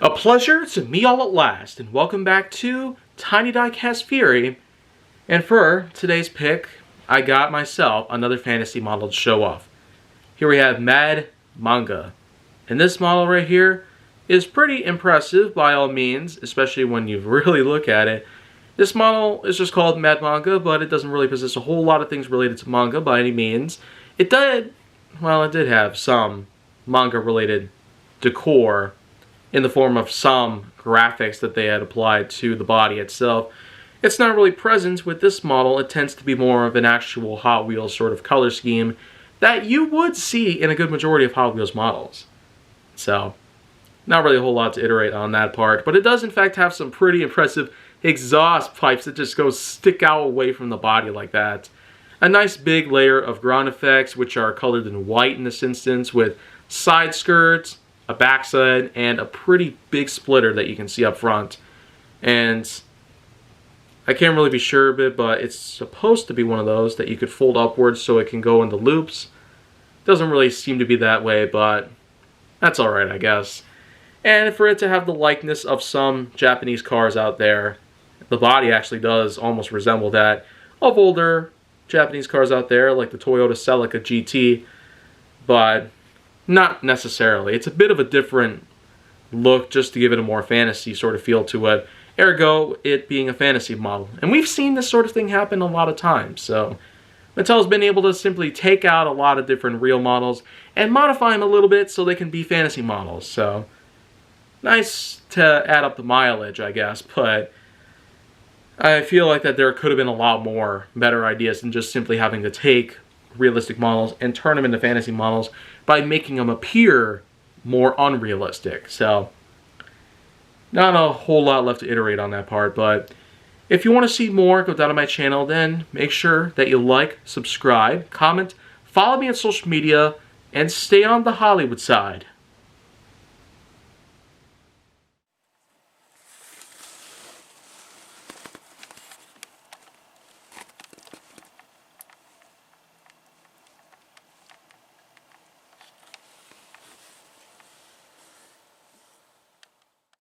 A pleasure to meet all at last, and welcome back to Tiny Diecast Fury. And for today's pick, I got myself another fantasy model to show off. Here we have Manga. And this model right here is pretty impressive by all means, especially when you really look at it. This model is just called Manga, but it doesn't really possess a whole lot of things related to manga by any means. It did have some manga-related decor in the form of some graphics that they had applied to the body itself. It's not really present with this model. It tends to be more of an actual Hot Wheels sort of color scheme that you would see in a good majority of Hot Wheels models. So, not really a whole lot to iterate on that part, but it does in fact have some pretty impressive exhaust pipes that just stick out away from the body like that. A nice big layer of ground effects, which are colored in white in this instance, with side skirts, a backside, and a pretty big splitter that you can see up front. And I can't really be sure of it, but it's supposed to be one of those that you could fold upwards so it can go into loops. Doesn't really seem to be that way, but that's alright, I guess. And for it to have the likeness of some Japanese cars out there, the body actually does almost resemble that of older Japanese cars out there, like the Toyota Celica GT, but not necessarily. It's a bit of a different look just to give it a more fantasy sort of feel to it, ergo it being a fantasy model. And we've seen this sort of thing happen a lot of times, so Mattel's been able to simply take out a lot of different real models and modify them a little bit so they can be fantasy models. So nice to add up the mileage, I guess, but I feel like that there could have been a lot more better ideas than just simply having to take realistic models and turn them into fantasy models by making them appear more unrealistic. So, not a whole lot left to iterate on that part, but if you want to see more go down to my channel, then make sure that you like, subscribe, comment, follow me on social media, and stay on the Hollywood side.